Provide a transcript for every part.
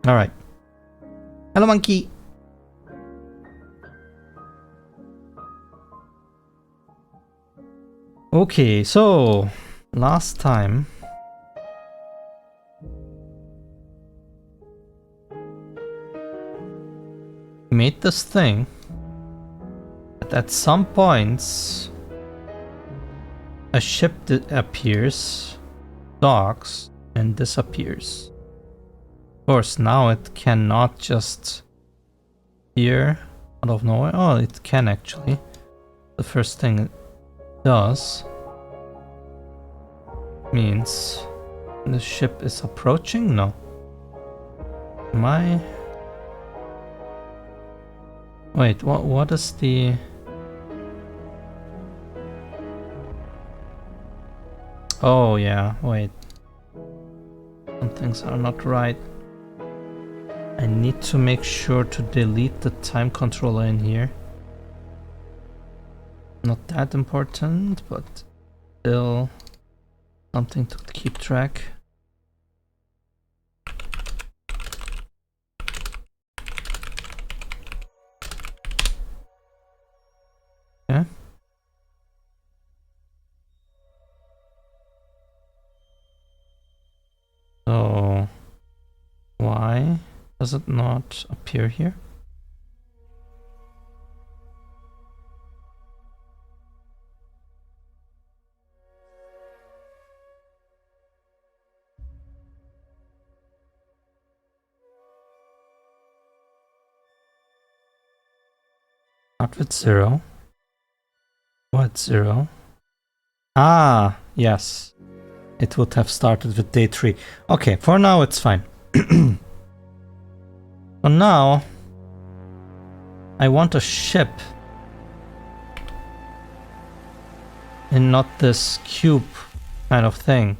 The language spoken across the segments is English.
Alright. Hello, monkey. Okay, so last time we made this thing, but at some points a ship appears, docks, and disappears. Of course, now it cannot just appear out of nowhere. Oh, it can actually. The first thing it does means the ship is approaching? No. Am I... Wait, what is the... Oh yeah, wait. Some things are not right. I need to make sure to delete the time controller in here. Not that important, but still something to keep track. Yeah. So why does it not appear here? Not with 0. What 0? Ah, yes. It would have started with day 3. Okay, for now it's fine. So now I want a ship and not this cube kind of thing.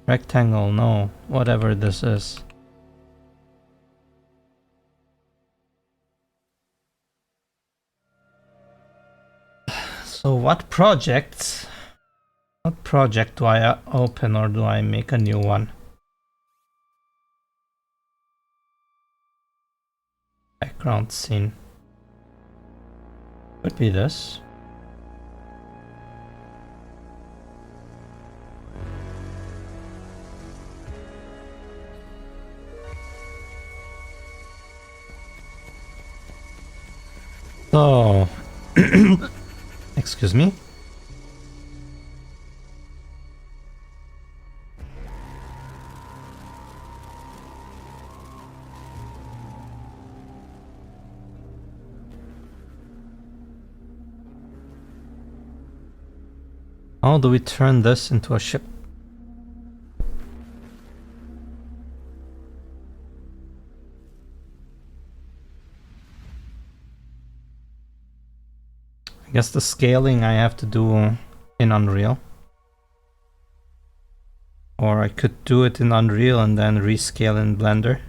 Rectangle, no, whatever this is. So what project do I open, or do I make a new one? Background scene. Could be this. So, excuse me. How do we turn this into a ship? I guess the scaling I have to do in Unreal. Or I could do it in Unreal and then rescale in Blender.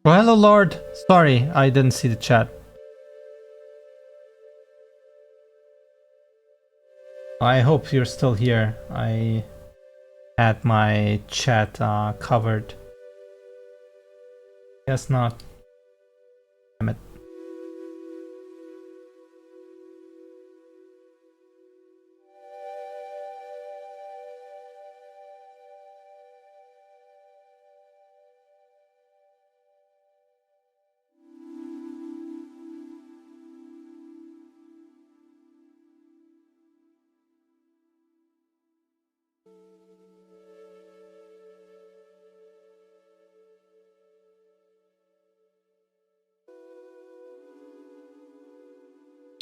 Oh, hello, Lord. Sorry, I didn't see the chat. I hope you're still here. I had my chat covered. Guess not. Damn it.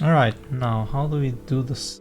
Alright, now how do we do this?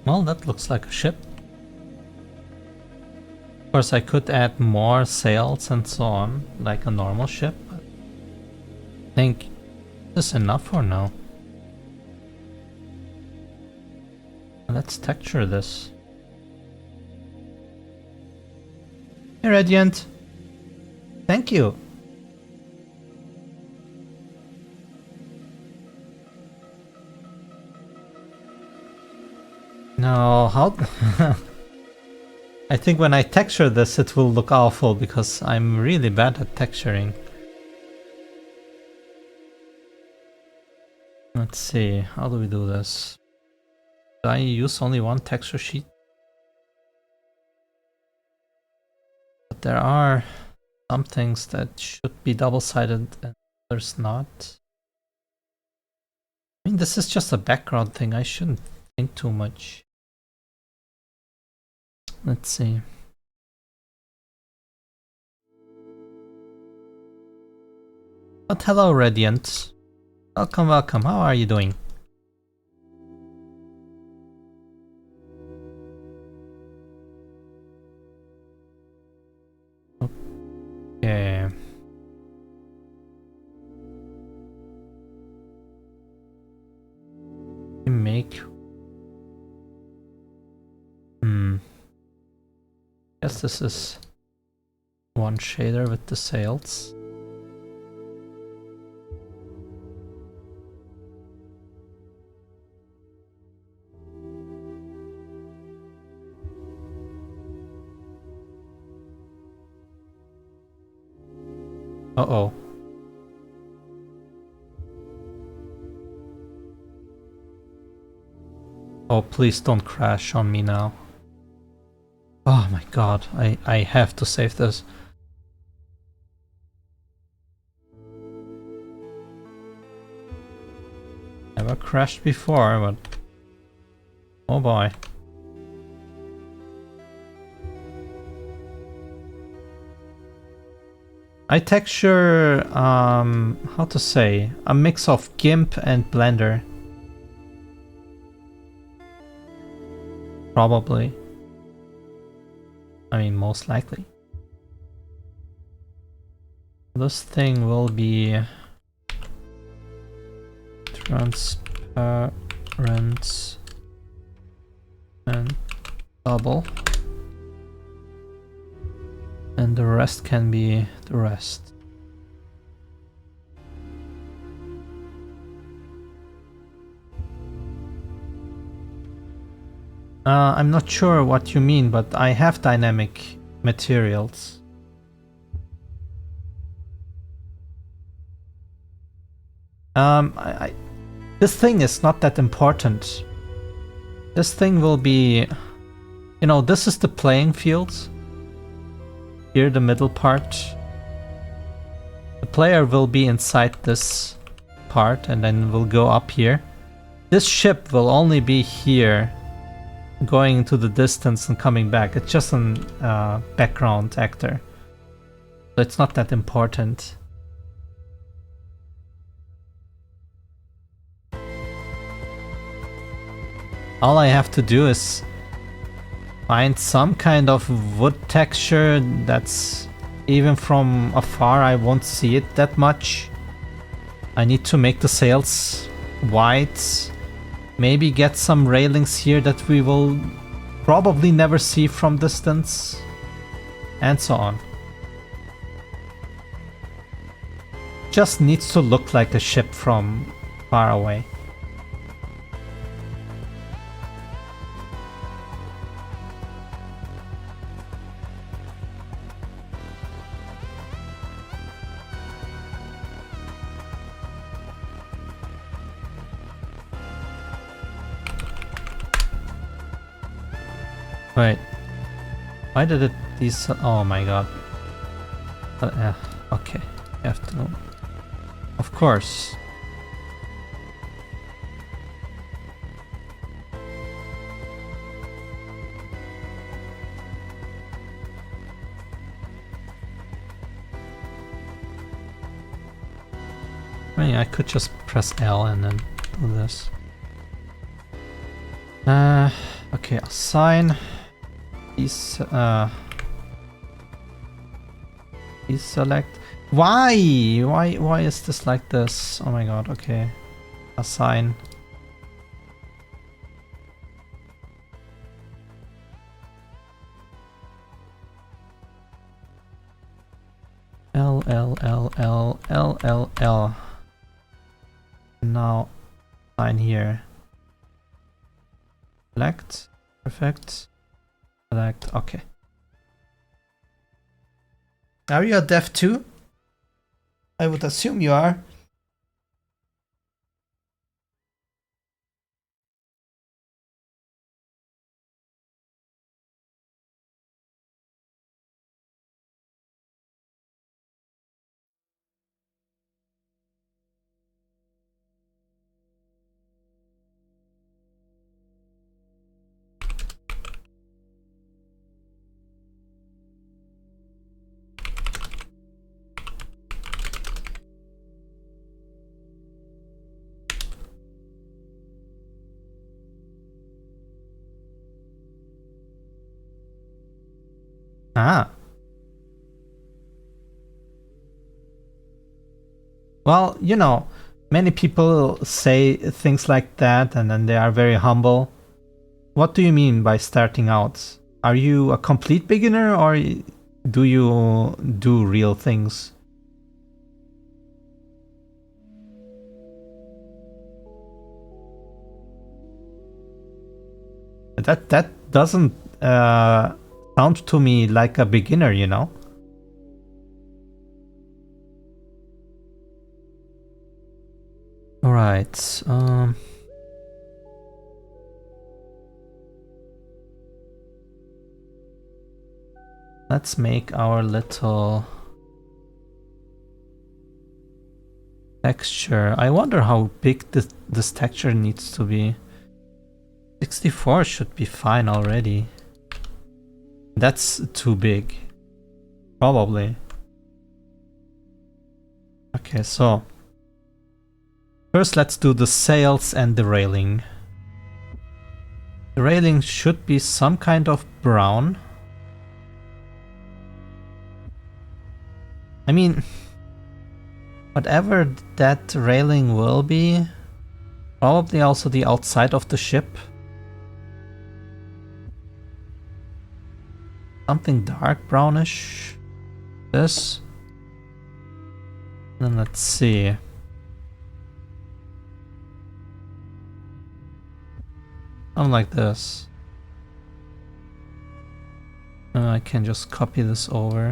Well, that looks like a ship. Of course, I could add more sails and so on, like a normal ship. But I think this is enough for now. Let's texture this. Hey, Radiant. Thank you. No, how... I think when I texture this it will look awful because I'm really bad at texturing. Let's see, how do we do this? Do I use only one texture sheet? But there are some things that should be double-sided and others not. I mean, this is just a background thing, I shouldn't think too much. Let's see. But hello, Radiant. Welcome, welcome. How are you doing? Okay. Make... Guess this is one shader with the sails. Uh-oh. Oh, please don't crash on me now. Oh my god, I have to save this. Never crashed before, but... oh boy. I texture, how to say, a mix of GIMP and Blender. Probably. I mean, most likely. This thing will be transparent and double. And the rest can be the rest. I'm not sure what you mean, but I have dynamic materials. This thing is not that important. This thing will be... you know, this is the playing field. Here, the middle part. The player will be inside this part and then will go up here. This ship will only be here, going into the distance and coming back. It's just an background actor. So it's not that important. All I have to do is find some kind of wood texture that's even from afar I won't see it that much. I need to make the sails white. Maybe get some railings here that we will probably never see from distance. And so on. Just needs to look like a ship from far away. Wait, why did it these? Oh my god. Okay, you have to know. Of course. I mean, I could just press L and then do this. Okay, assign. Please select. Why? Why is this like this? Oh my god, okay. Assign. L L L L L L L. Now assign here. Select. Perfect. Select. Okay. Are you a dev too? I would assume you are. Ah. Well, you know, many people say things like that and then they are very humble. What do you mean by starting out? Are you a complete beginner or do you do real things? That doesn't sound to me like a beginner, you know? All right. Let's make our little texture. I wonder how big this texture needs to be. 64 should be fine already. That's too big. Probably. Okay, so first let's do the sails and the railing. The railing should be some kind of brown. I mean, whatever that railing will be, probably also the outside of the ship. Something dark brownish. This. Then let's see. Unlike this. I can just copy this over.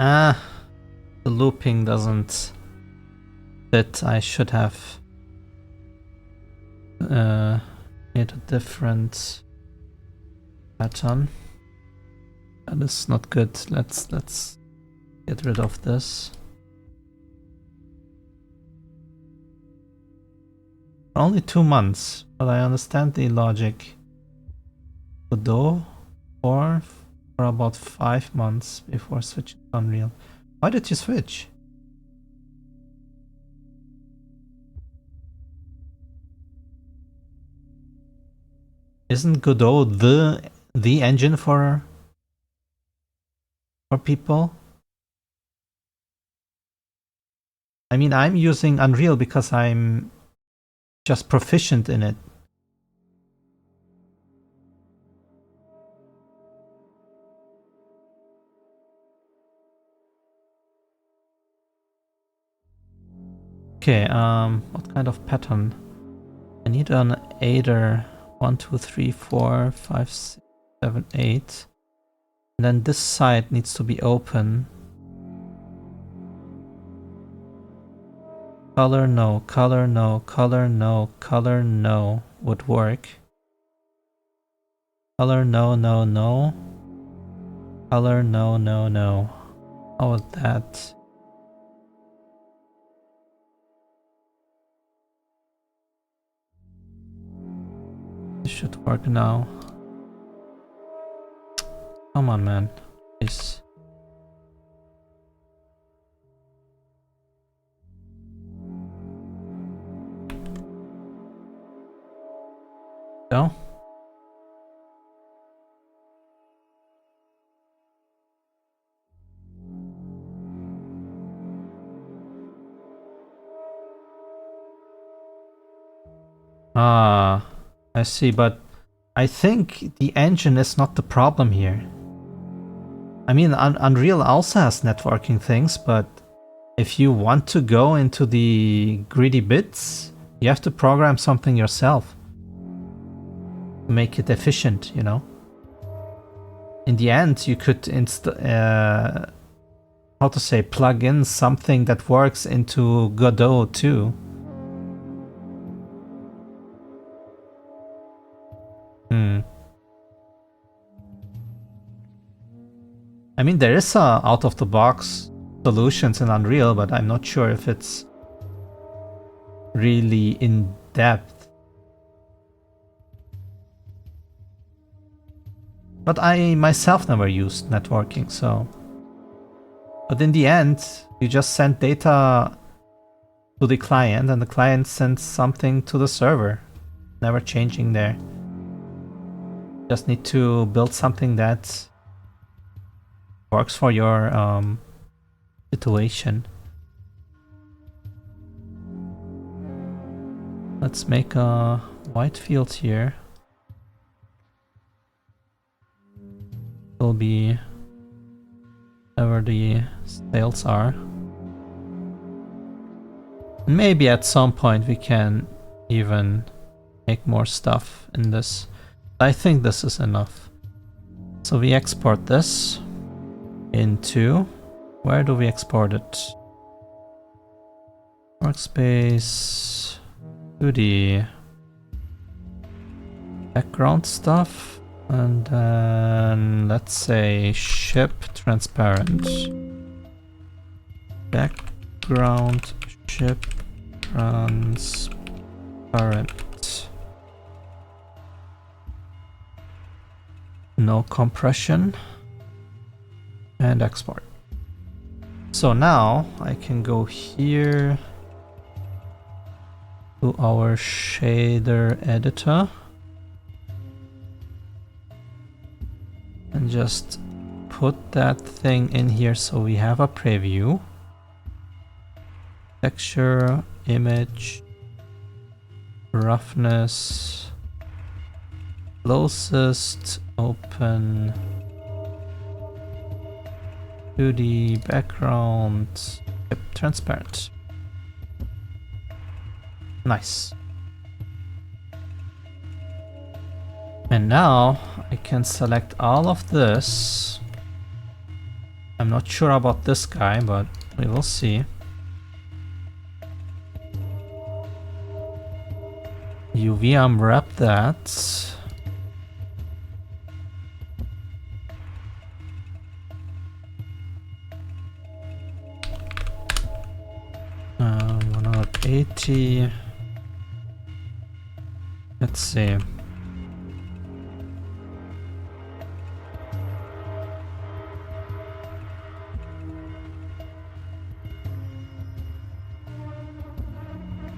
Ah, the looping doesn't fit. I should have made a different pattern. That is not good. Let's get rid of this. Only 2 months, but I understand the logic. Godot for about 5 months before switching to Unreal. Why did you switch? Isn't Godot the engine for people? I mean, I'm using Unreal because I'm just proficient in it. Okay, what kind of pattern? I need an aider. 1, 2, 3, 4, 5, 6, 7, 8. And then this side needs to be open. Color no, color no, color no, color no would work. Color no, no, no. Color no, no, no. How about that? This should work now. Come on, man. Please. Go. Ah, I see, but I think the engine is not the problem here. I mean, Unreal also has networking things, but if you want to go into the greedy bits, you have to program something yourself to make it efficient, you know? In the end, you could how to say, plug in something that works into Godot too. I mean, there is a out-of-the-box solutions in Unreal, but I'm not sure if it's really in depth. But I myself never used networking, so... But in the end, you just send data to the client, and the client sends something to the server. Never changing there. Just need to build something that works for your situation. Let's make a white field here. Will be whatever the sales are. Maybe at some point we can even make more stuff in this. I think this is enough. So we export this into... Where do we export it? Workspace... to the background stuff. And then let's say ship transparent. Background ship transparent. No compression. And export. So now I can go here to our shader editor. And just put that thing in here so we have a preview. Texture, image, roughness, closest, open, 2D background, yep, transparent. Nice. And now I can select all of this. I'm not sure about this guy, but we will see. UV unwrap that. Uh, 180. Let's see.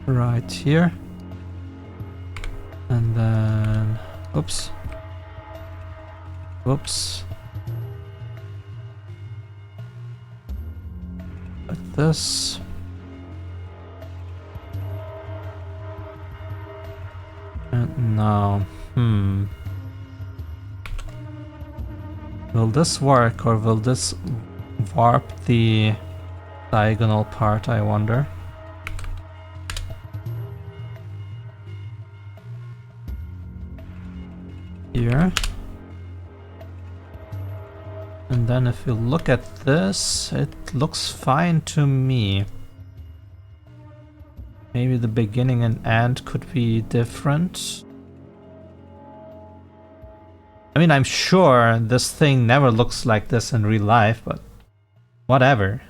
Right here. And then, oops. Whoops. Like this. And now, will this work or will this warp the diagonal part, I wonder? Here. And then if you look at this, it looks fine to me. Maybe the beginning and end could be different. I mean, I'm sure this thing never looks like this in real life, but whatever.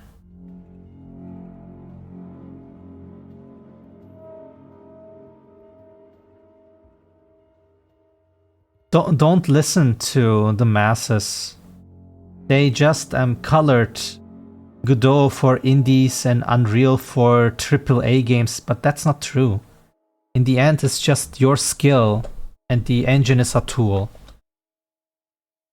don't listen to the masses. They just colored Godot for indies and Unreal for AAA games, but that's not true. In the end, it's just your skill, and the engine is a tool.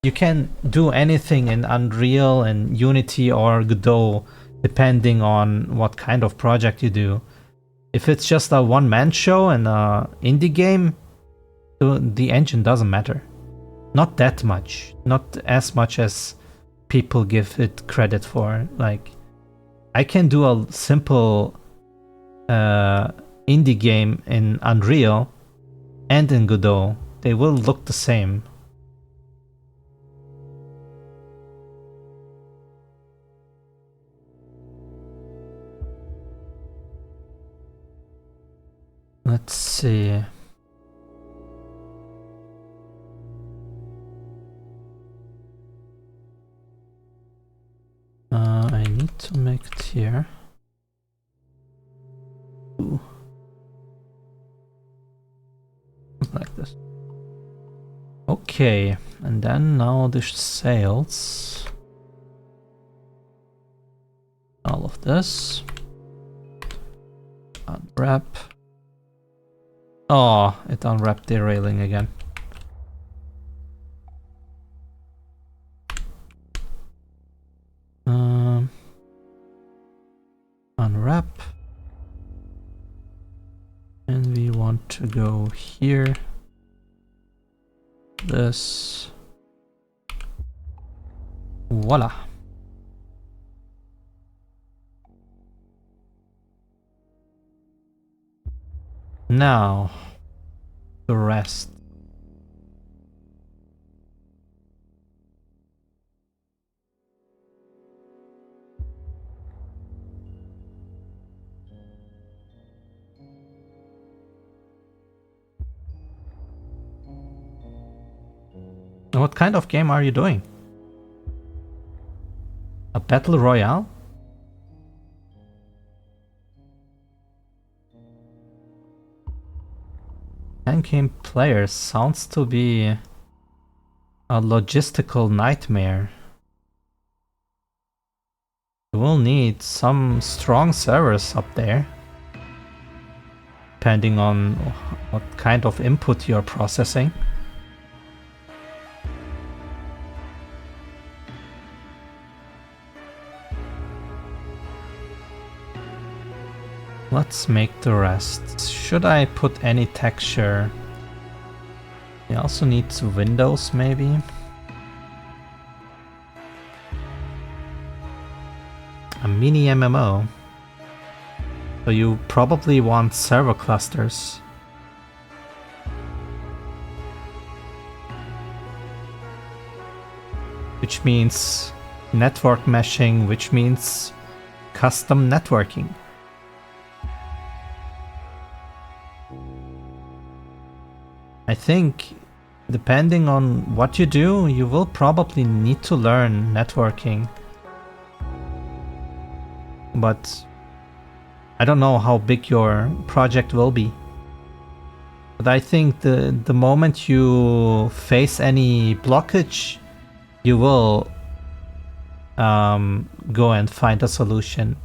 You can do anything in Unreal and Unity or Godot, depending on what kind of project you do. If it's just a one-man show and an indie game, the engine doesn't matter. Not that much. Not as much as people give it credit for. Like, I can do a simple indie game in Unreal and in Godot. They will look the same. Let's see. I need to make it here. Ooh. Like this. Okay, and then now the sails. All of this. Unwrap. Oh, it unwrapped the railing again. Unwrap. And we want to go here. This. Voila. Now, the rest. What kind of game are you doing? A battle royale? 10 players sounds to be a logistical nightmare. You will need some strong servers up there, depending on what kind of input you're processing. Let's make the rest. Should I put any texture? We also need windows, maybe. A mini MMO. So you probably want server clusters. Which means network meshing, which means custom networking. I think, depending on what you do, you will probably need to learn networking. But I don't know how big your project will be. But I think the moment you face any blockage, you will go and find a solution.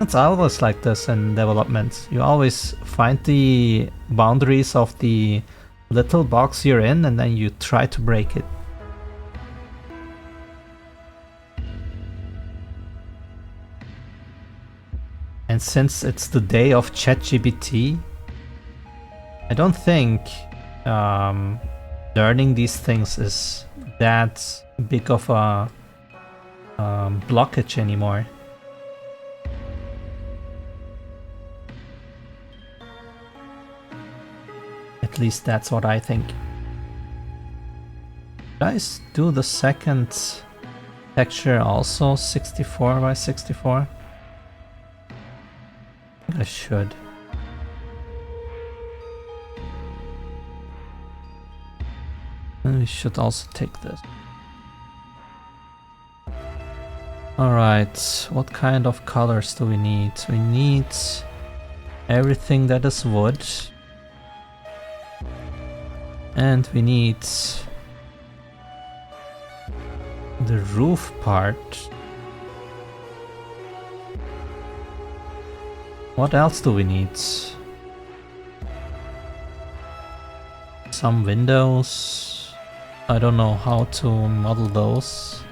It's always like this in development. You always find the boundaries of the little box you're in and then you try to break it. And since it's the day of ChatGPT, I don't think learning these things is that big of a blockage anymore. At least that's what I think. Should I do the second texture also 64 by 64? I think I should. And we should also take this. Alright, what kind of colors do we need? We need everything that is wood. And we need the roof part. What else do we need? Some windows. I don't know how to model those.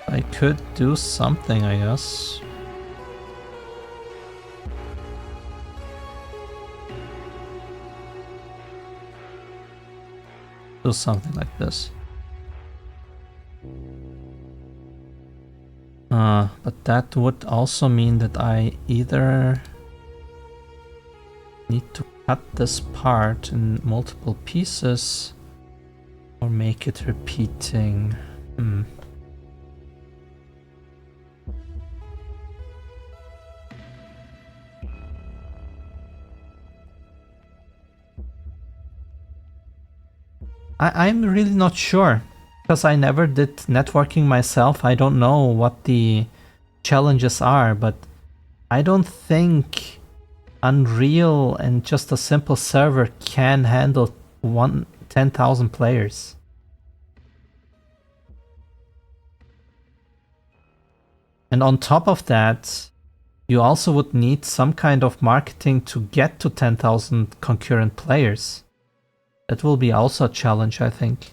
I could do something, I guess. Do something like this. But that would also mean that I either need to cut this part in multiple pieces or make it repeating. I'm really not sure, because I never did networking myself. I don't know what the challenges are, but I don't think Unreal and just a simple server can handle 10,000 players. And on top of that, you also would need some kind of marketing to get to 10,000 concurrent players. That will be also a challenge, I think.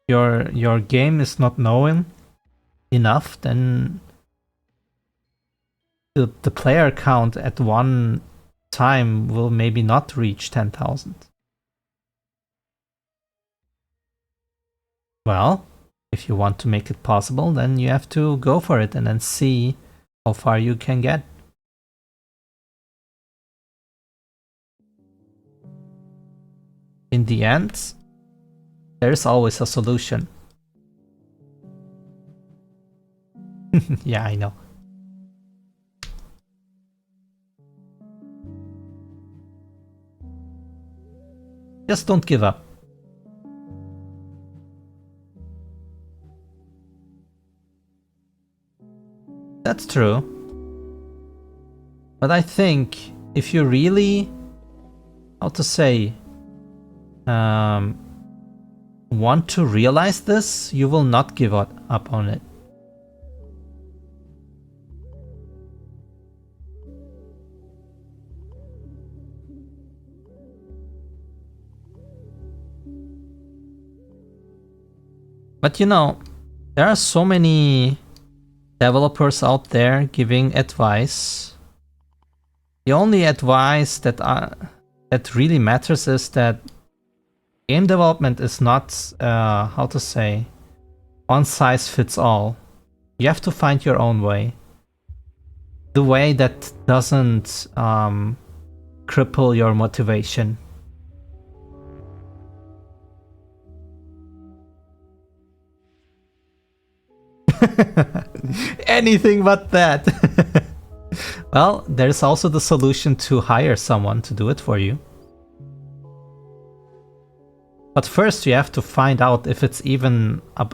Your game is not known enough, then the player count at one time will maybe not reach 10,000. Well, if you want to make it possible, then you have to go for it and then see how far you can get. In the end, there's always a solution. Yeah, I know. Just don't give up. That's true. But I think if you really, how to say, want to realize this, you will not give up on it. But you know, there are so many developers out there giving advice. The only advice that really matters is that game development is not, how to say, one size fits all. You have to find your own way. The way that doesn't cripple your motivation. Anything but that. Well, there's also the solution to hire someone to do it for you. But first you have to find out if it's even a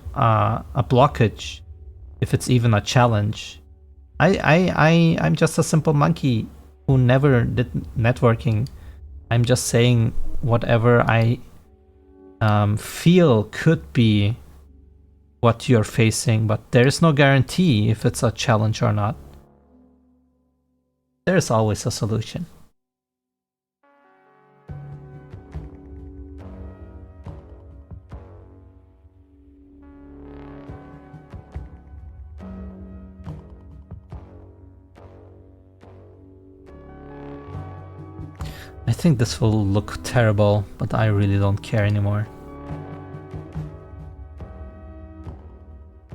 blockage, if it's even a challenge. I'm just a simple monkey who never did networking. I'm just saying whatever I feel could be what you're facing, but there is no guarantee if it's a challenge or not. There's always a solution. I think this will look terrible, but I really don't care anymore.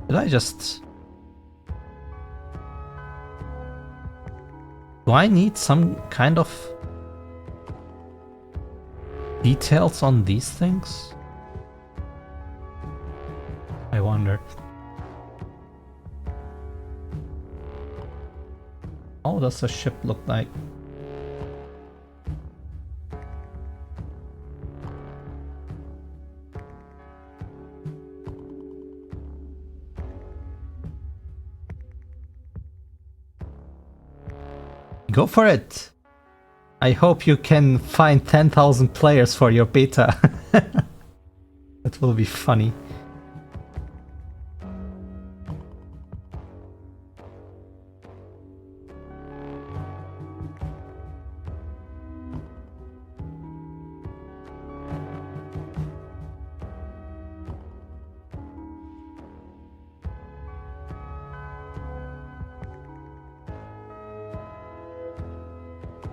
Did I just... Do I need some kind of details on these things? I wonder. How does a ship look like? Go for it! I hope you can find 10,000 players for your beta. That will be funny.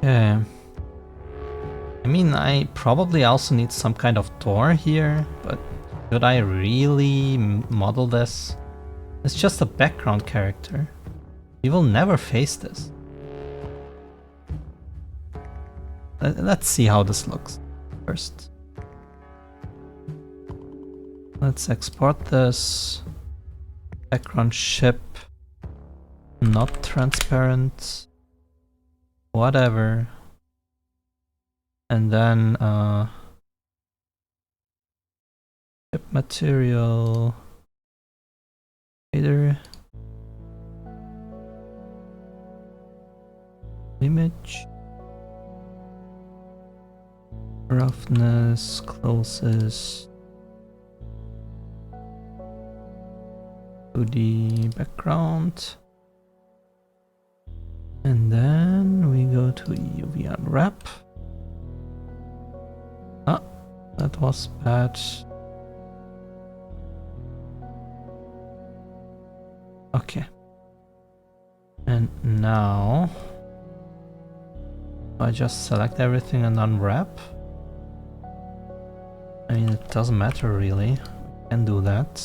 Yeah. I mean, I probably also need some kind of door here, but should I really model this? It's just a background character. You will never face this. Let's see how this looks first. Let's export this. Background ship. Not transparent. Whatever. And then ship material. Either image. Roughness, closest to the background. And then we go to UV unwrap. Ah, that was bad. Okay. And now I just select everything and unwrap. I mean, it doesn't matter really. I can do that.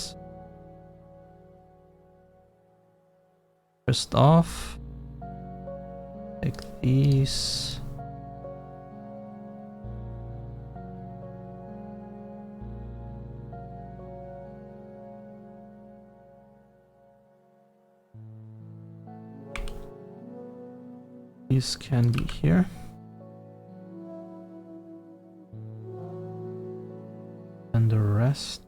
First off, take these. These can be here. And the rest.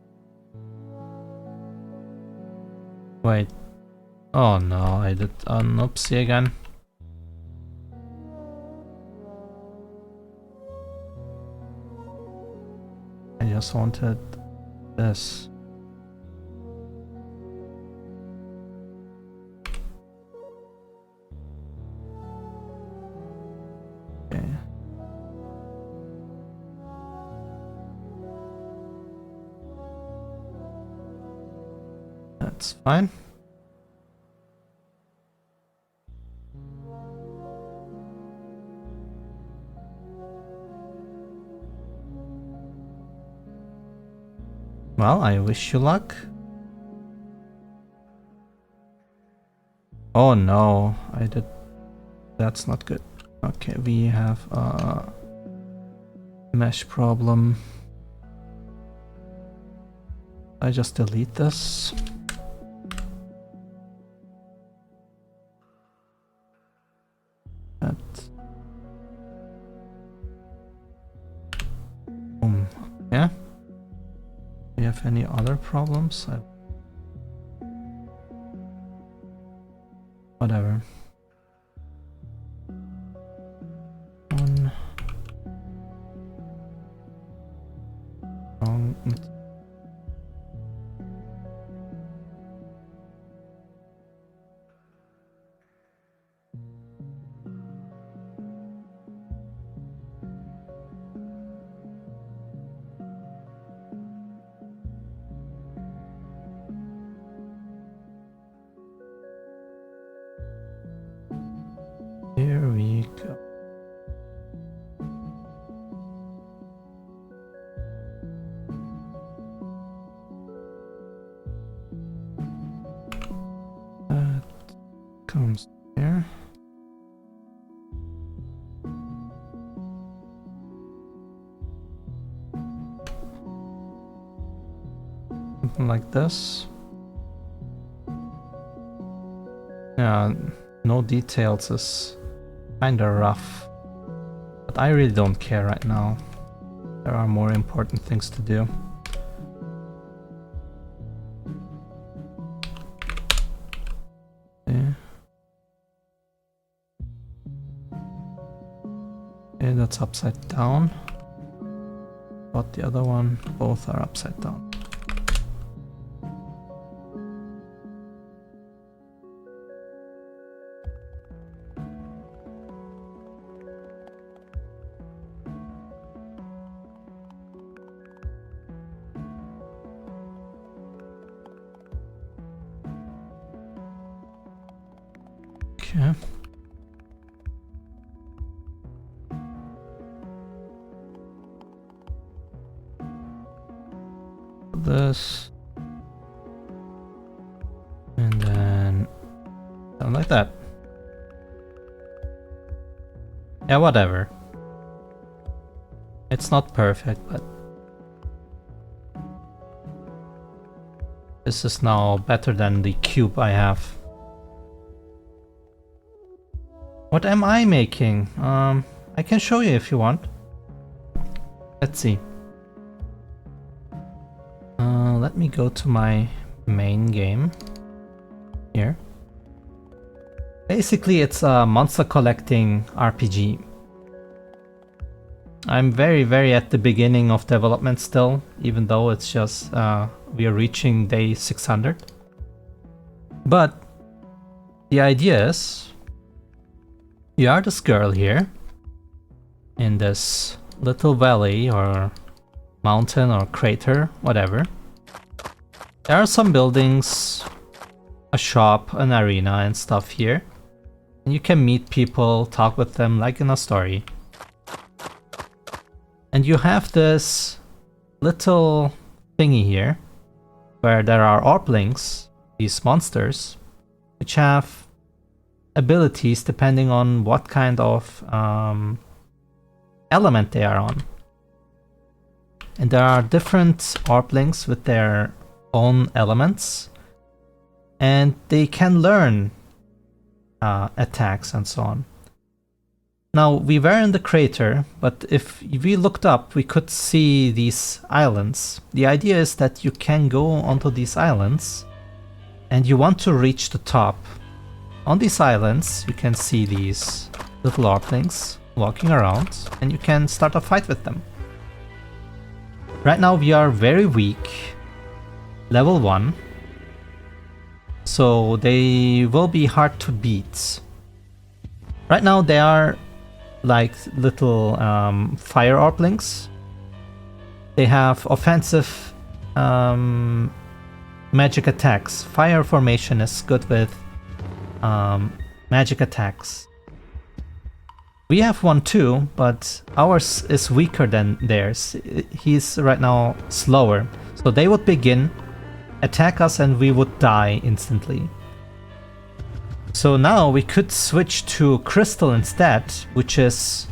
Wait. Oh no, I did an oopsie again. I just wanted this. Okay. That's fine. Well, I wish you luck. Oh no, I did. That's not good. Okay, we have a mesh problem. I just delete this. That. Boom. Yeah. Do you have any other problems? Whatever. One. Wrong. Here we go. That comes here. Something like this. Yeah, no details is kinda rough, but I really don't care right now. There are more important things to do. Okay. Okay, that's upside down. But the other one, both are upside down. Okay. This. And then something like that. Yeah, whatever. It's not perfect, but this is now better than the cube I have. What am I making? I can show you if you want. Let's see. Let me go to my main game here. Basically, it's a monster collecting RPG. I'm very at the beginning of development still, even though it's just we are reaching day 600. But the idea is you are this girl here in this little valley or mountain or crater, whatever. There are some buildings, a shop, an arena and stuff here. And you can meet people, talk with them like in a story. And you have this little thingy here where there are Orplings, these monsters, which have abilities depending on what kind of element they are on. And there are different Orplings with their own elements, and they can learn attacks and so on. Now, we were in the crater, but if we looked up, we could see these islands. The idea is that you can go onto these islands, and you want to reach the top. On these islands, you can see these little Orplings walking around, and you can start a fight with them. Right now, we are very weak. Level 1, so they will be hard to beat. Right now they are like little fire Orplings. They have offensive magic attacks. Fire formation is good with magic attacks. We have one too, but ours is weaker than theirs. He's right now slower, so they would begin attack us and we would die instantly. So now we could switch to Crystal instead, which is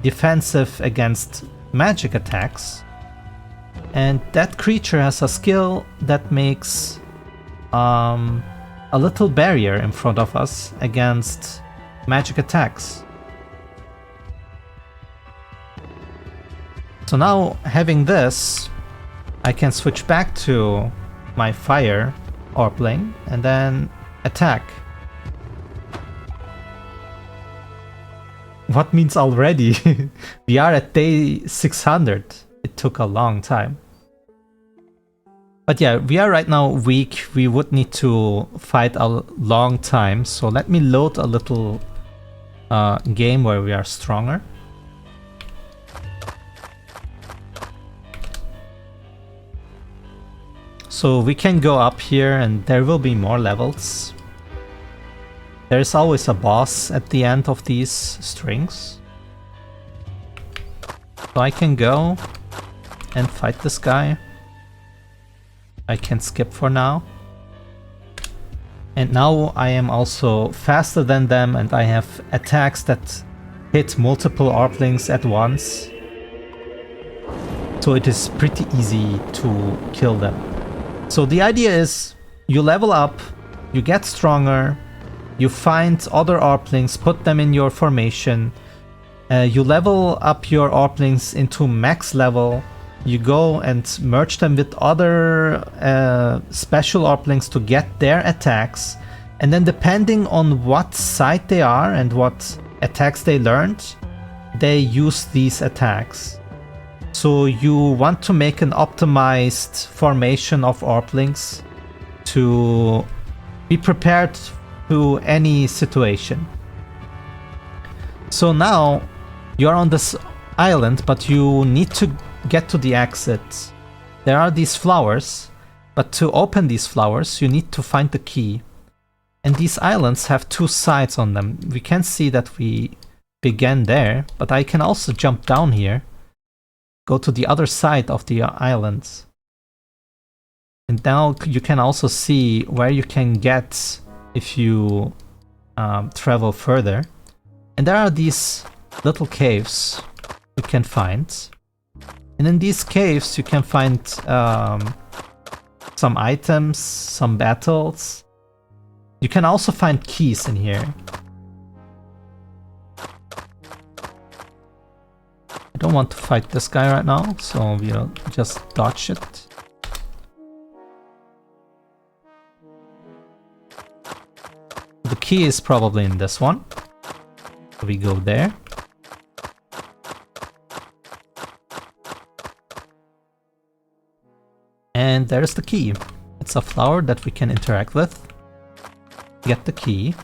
defensive against magic attacks. And that creature has a skill that makes a little barrier in front of us against magic attacks. So now, having this, I can switch back to my fire Orpling and then attack. What means already? We are at day 600. It took a long time. But yeah, we are right now weak. We would need to fight a long time. So let me load a little game where we are stronger. So we can go up here and there will be more levels. There is always a boss at the end of these strings. So I can go and fight this guy. I can skip for now. And now I am also faster than them and I have attacks that hit multiple Orplings at once. So it is pretty easy to kill them. So the idea is you level up, you get stronger, you find other Orplings, put them in your formation, you level up your Orplings into max level, you go and merge them with other special Orplings to get their attacks, and then depending on what side they are and what attacks they learned, they use these attacks. So you want to make an optimized formation of Orblings to be prepared to any situation. So now you're on this island, but you need to get to the exit. There are these flowers, but to open these flowers, you need to find the key. And these islands have two sides on them. We can see that we began there, but I can also jump down here, go to the other side of the islands. And now you can also see where you can get if you travel further. And there are these little caves you can find. And in these caves you can find some items, some battles. You can also find keys in here. I don't want to fight this guy right now, so we'll just dodge it. The key is probably in this one. We go there. And there's the key. It's a flower that we can interact with. Get the key.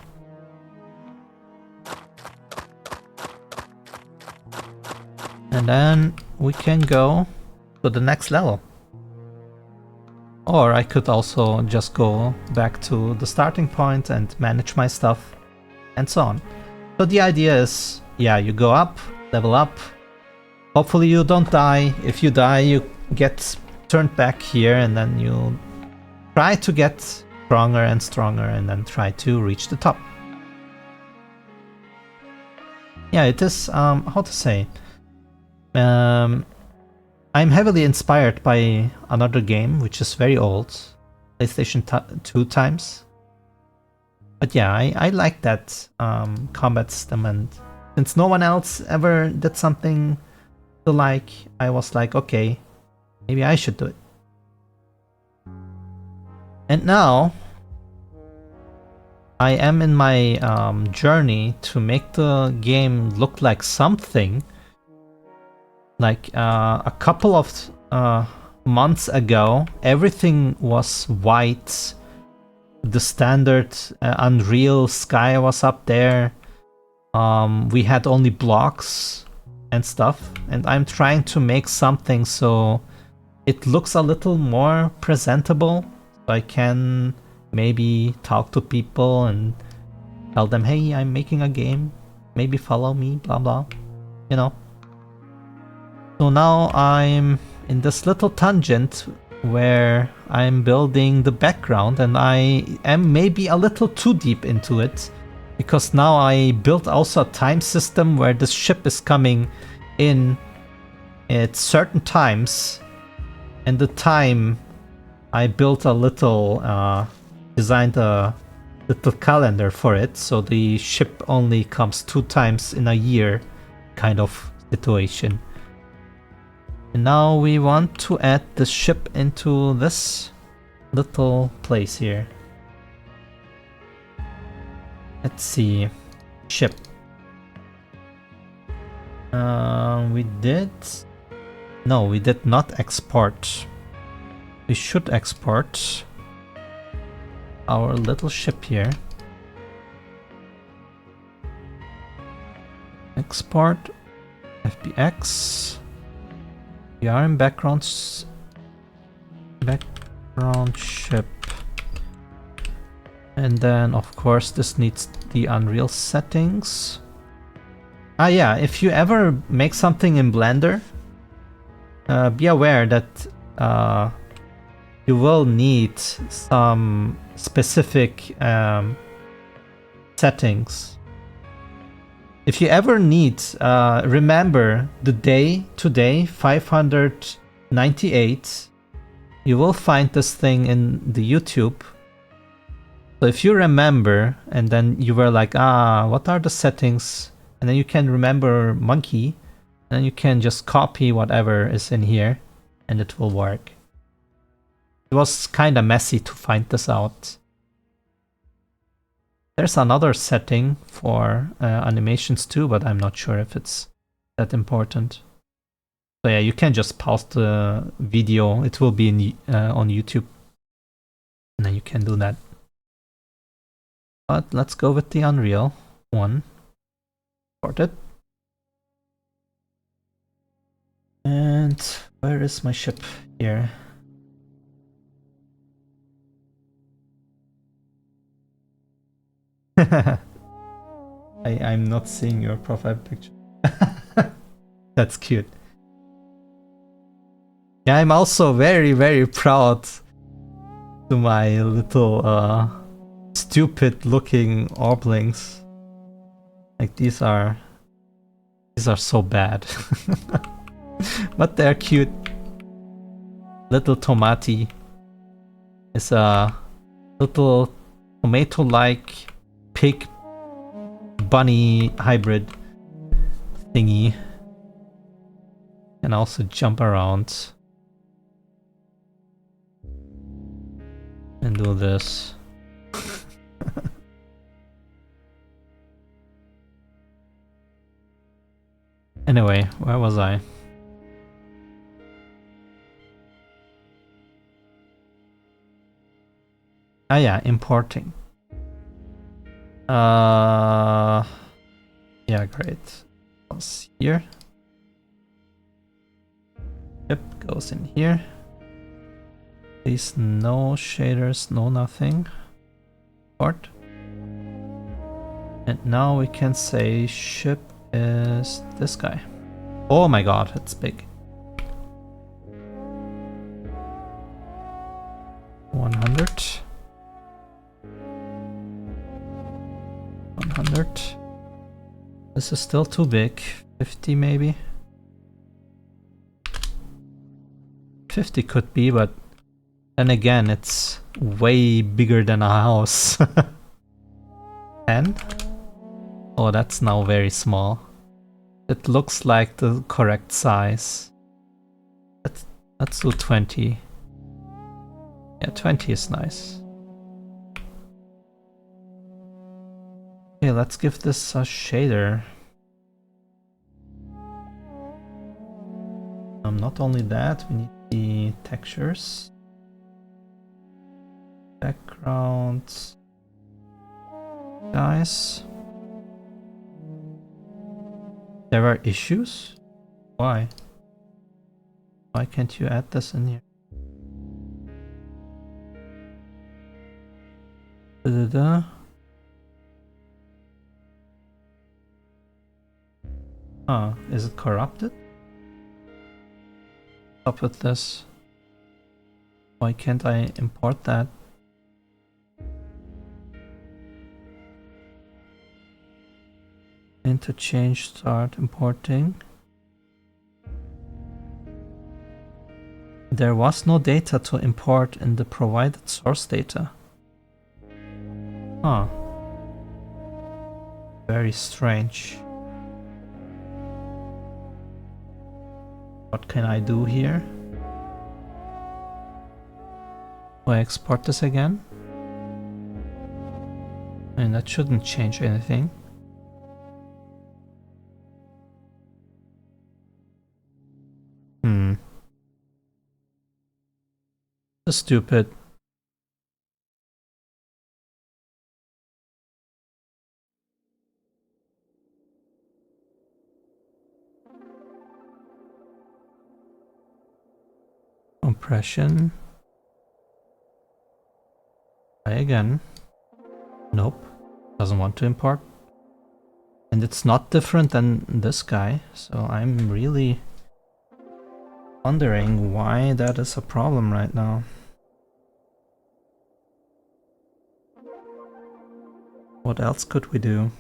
And then we can go to the next level. Or I could also just go back to the starting point and manage my stuff and so on. So the idea is, yeah, you go up, level up. Hopefully you don't die. If you die, you get turned back here and then you try to get stronger and stronger and then try to reach the top. Yeah, it is, how to say, I'm heavily inspired by another game which is very old, PlayStation 2 times. But yeah, I like that combat system, and since no one else ever did something to like, I was like, okay, maybe I should do it. And now I am in my journey to make the game look like something. Like a couple of months ago, everything was white. The standard Unreal sky was up there. We had only blocks and stuff. And I'm trying to make something so it looks a little more presentable. So I can maybe talk to people and tell them, hey, I'm making a game. Maybe follow me, blah blah. You know. So now I'm in this little tangent where I'm building the background, and I am maybe a little too deep into it, because now I built also a time system where this ship is coming in at certain times, and the time I built a little, designed a little calendar for it, so the ship only comes 2 times in a year kind of situation. And now we want to add the ship into this little place here. Let's see. Ship. We did... No, we did not export. We should export our little ship here. Export FBX. We are in background ship. And then of course this needs the Unreal settings. Ah yeah, if you ever make something in Blender, be aware that you will need some specific settings. If you ever need, remember the day today, 598, you will find this thing in the YouTube. So if you remember, and then you were like, what are the settings? And then you can remember monkey, and then you can just copy whatever is in here, and it will work. It was kind of messy to find this out. There's another setting for animations too, but I'm not sure if it's that important. So yeah, you can just pause the video. It will be on YouTube. And then you can do that. But let's go with the Unreal one. Import it. And where is my ship? Here. I'm not seeing your profile picture. That's cute. Yeah, I'm also very, very proud to my little stupid looking Orblings. Like these are so bad. But they're cute. Little Tomati is a little tomato-like pig bunny hybrid thingy. Can also jump around and do this. Anyway, where was I? Ah yeah, importing. Yeah, great. Goes here. Yep, goes in here. Please, no shaders, no nothing. Import. And now we can say ship is this guy. Oh my god, it's big. 100. 100. This is still too big. 50 maybe. 50 could be, but then again, it's way bigger than a house. 10? Oh, that's now very small. It looks like the correct size. Let's do 20. Yeah, 20 is nice. Okay, let's give this a shader. Not only that, we need the textures. Backgrounds. Guys. There are issues? Why? Why can't you add this in here? Da-da-da. Is it corrupted? Up with this. Why can't I import that? Interchange, start importing. There was no data to import in the provided source data. Huh. Very strange. What can I do here? Do I export this again? And that shouldn't change anything. Stupid. Compression. Try again. Nope. Doesn't want to import. And it's not different than this guy, so I'm really wondering why that is a problem right now. What else could we do?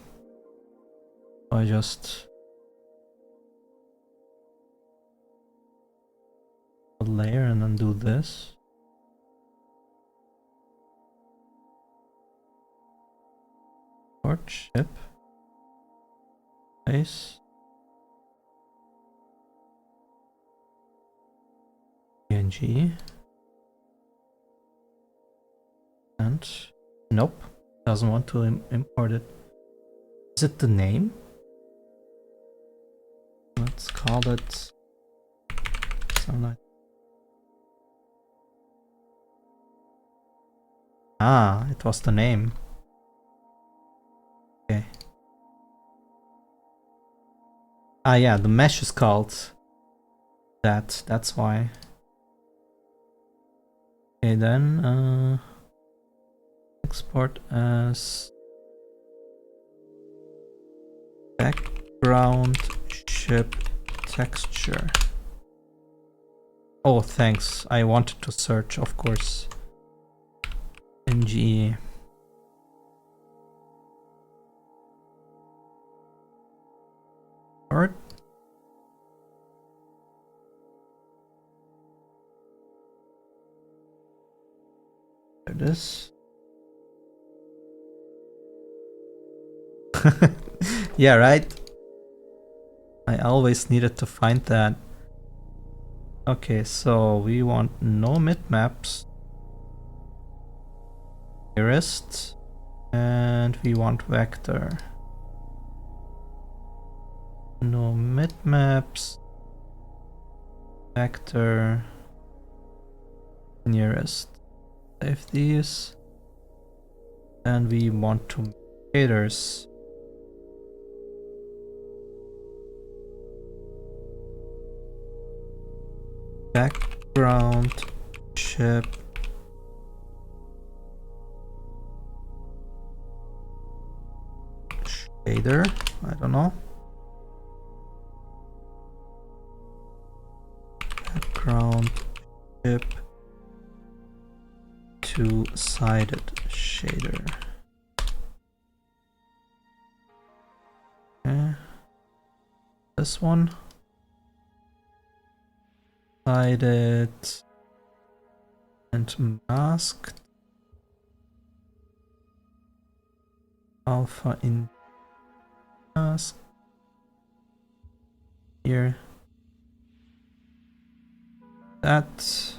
I just a layer and then do this. Port ship. Base. PNG. And nope. Doesn't want to import it. Is it the name? Let's call it something. Ah, it was the name. Okay. Ah, yeah, the mesh is called that. That's why. Okay, then export as background ship texture. Oh, thanks. I wanted to search, of course. NG. Alright. There it is. Yeah, right? I always needed to find that. Okay, so we want no mid-maps. Nearest. And we want vector. No mid-maps. Vector. Nearest. Save these. And we want to shaders. Background ship shader. I don't know. Background ship two-sided shader. Okay. This one. Sided and masked. Alpha in mask. Here. That.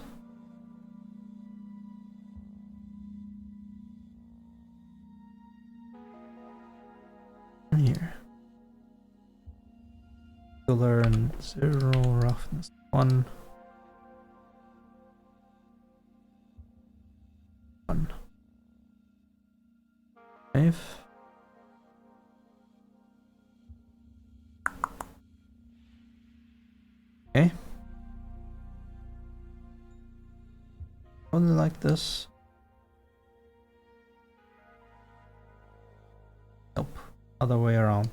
And here. Color and 0, roughness 1. 1. 5. Okay. Only like this. Nope. Other way around.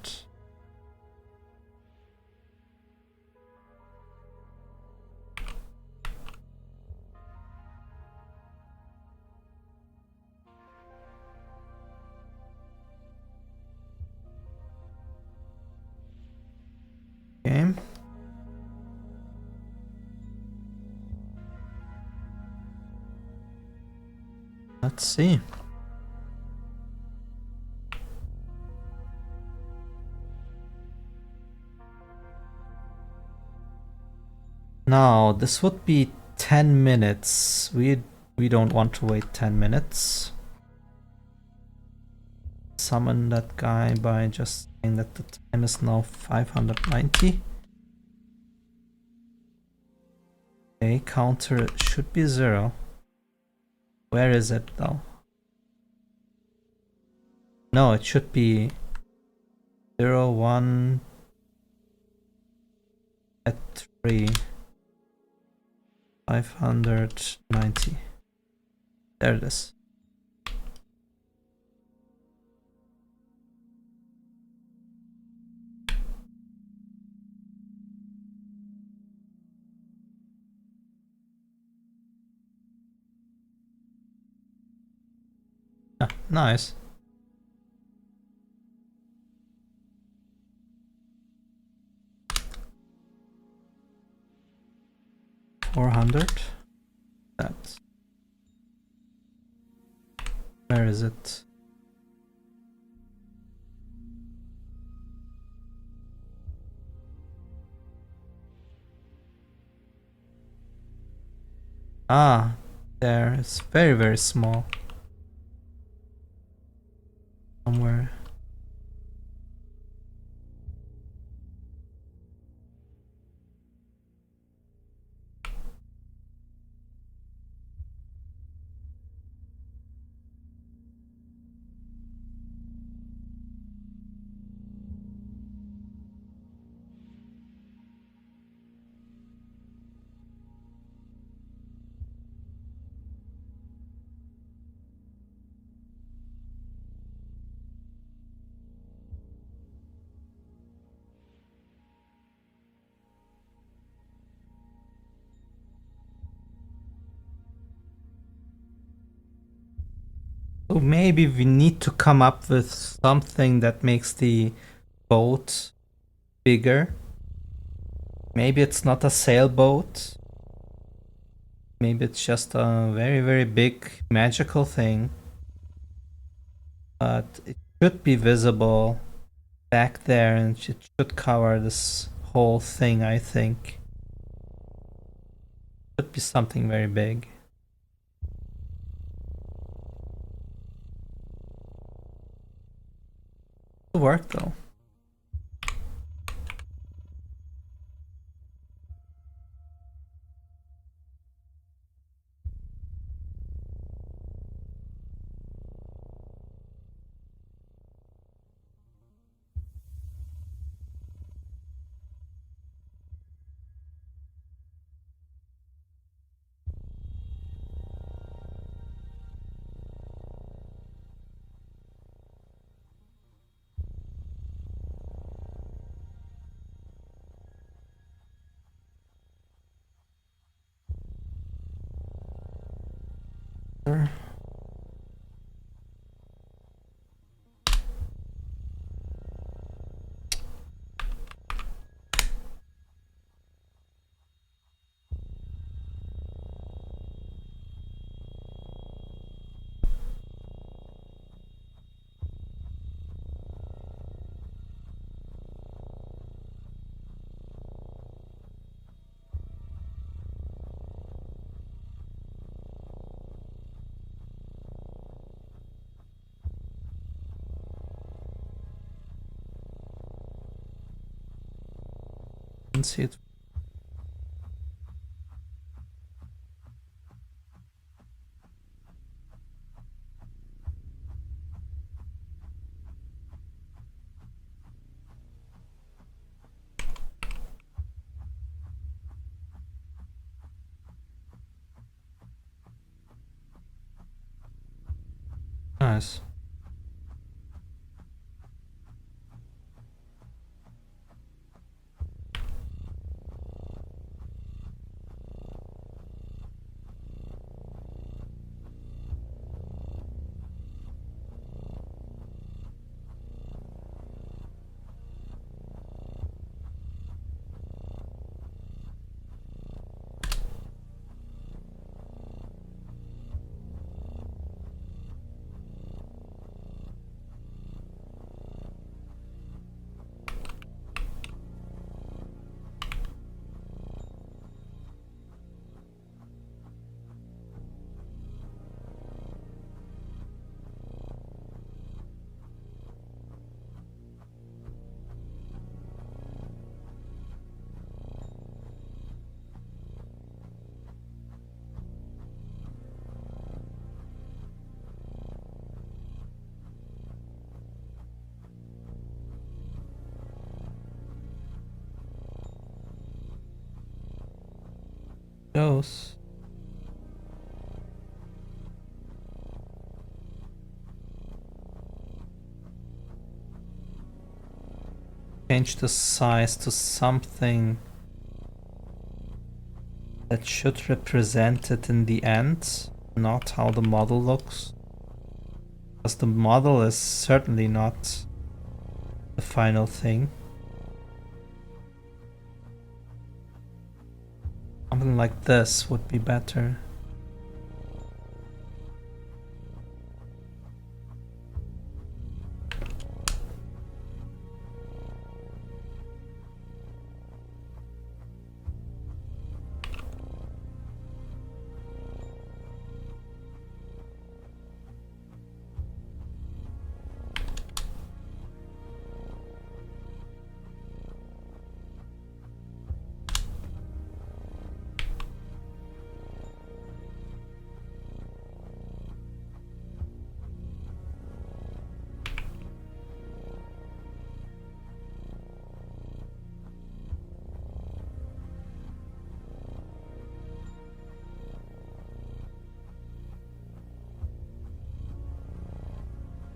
Okay. Let's see. Now, this would be 10 minutes. We don't want to wait 10 minutes. Summon that guy by just saying that the time is now 590. Okay, counter should be 0. Where is it though? No, it should be 0, 1 at 3. 590. There it is. Ah, nice. $400. That. Where is it? Ah, there. It's very, very small. So maybe we need to come up with something that makes the boat bigger. Maybe it's not a sailboat. Maybe it's just a very, very big magical thing. But it should be visible back there and it should cover this whole thing, I think. Should be something very big. It'll work though. Can see it. Nice. Goes. Change the size to something that should represent it in the end, not how the model looks. Because the model is certainly not the final thing. Something like this would be better.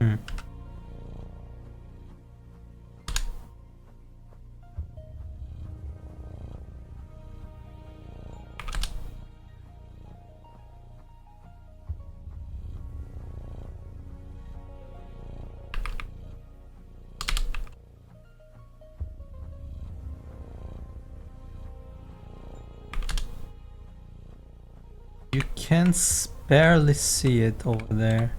Hmm. can barely see it over there.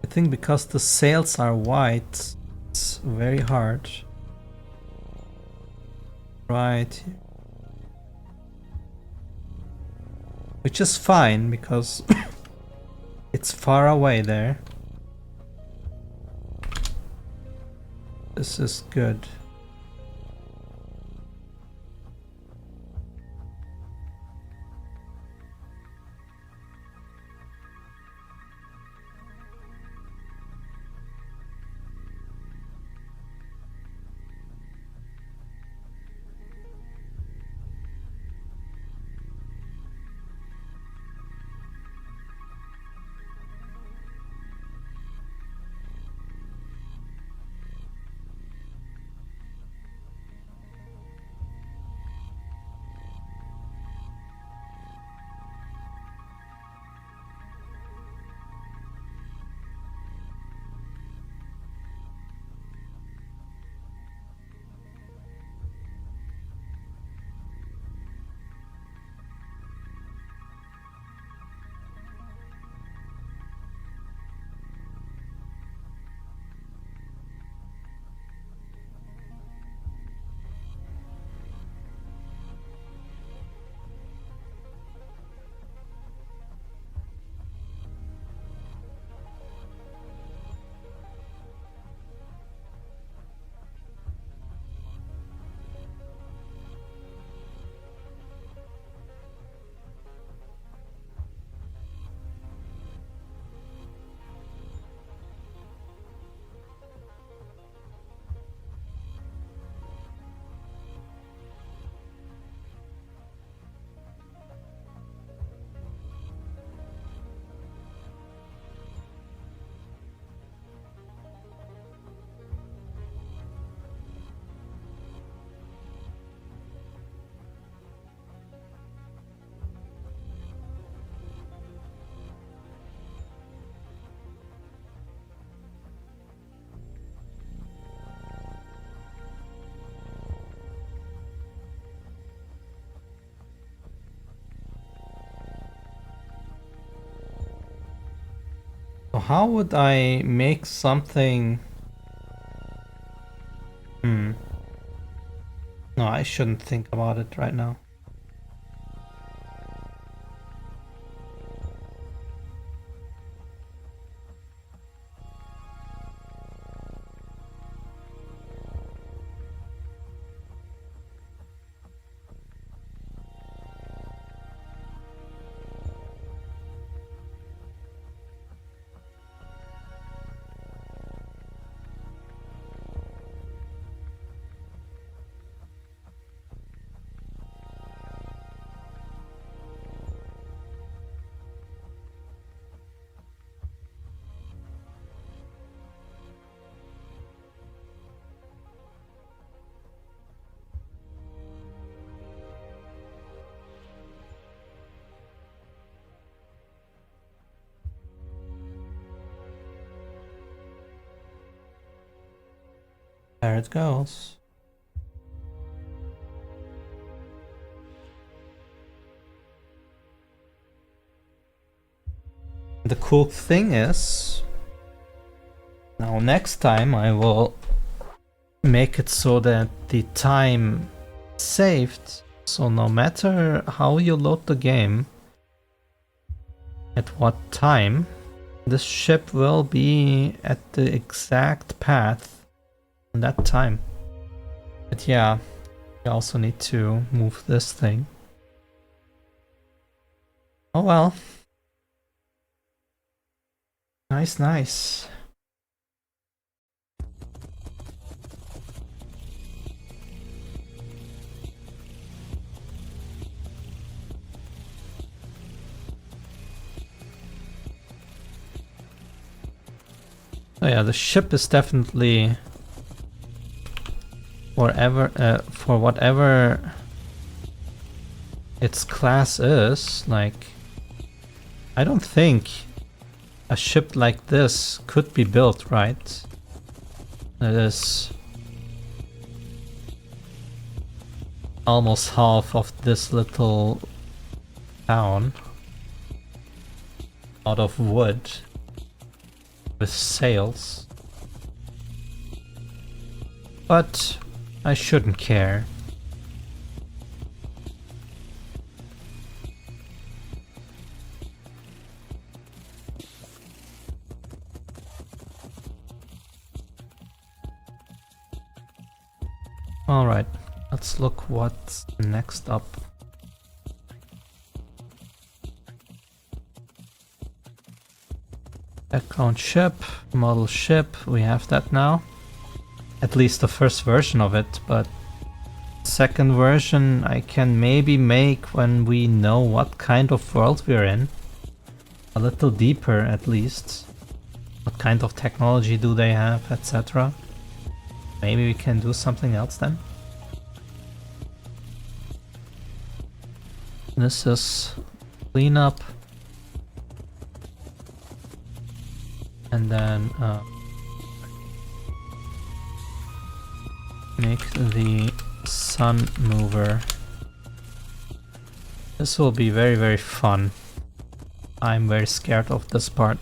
I think because the sails are white, it's very hard. Right here. Which is fine because it's far away there. This is good. So how would I make something? No, I shouldn't think about it right now. There it goes. The cool thing is, now next time I will make it so that the time saved, so no matter how you load the game, at what time, this ship will be at the exact path on that time. But yeah, you also need to move this thing. Oh well. Nice, nice. Oh yeah, the ship is definitely for whatever its class is, like, I don't think a ship like this could be built, right? It is almost half of this little town out of wood with sails. But I shouldn't care. Alright, let's look what's next up. Background ship, model ship, we have that now. At least the first version of it, but second version I can maybe make when we know what kind of world we're in. A little deeper at least. What kind of technology do they have, etc. Maybe we can do something else then. This is cleanup. And then make the sun mover. This will be very, very fun. I'm very scared of this part.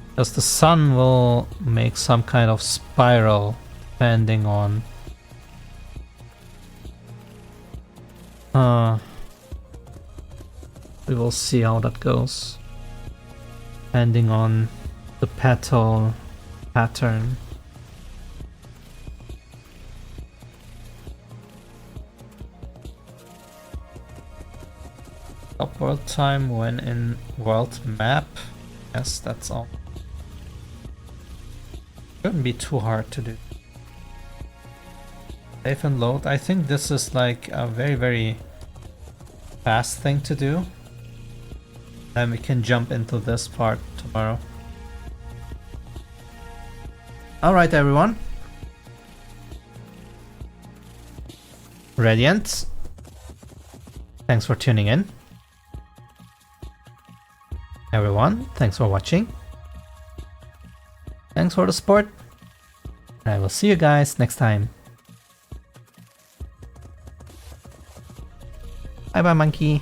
Because the sun will make some kind of spiral depending on we will see how that goes. Depending on the petal pattern. Stop world time when in world map. Yes, that's all. Shouldn't be too hard to do. Save and load. I think this is like a very, very fast thing to do. Then we can jump into this part tomorrow. Alright everyone. Radiant. Thanks for tuning in. Everyone, thanks for watching. Thanks for the support. And I will see you guys next time. Bye bye, monkey.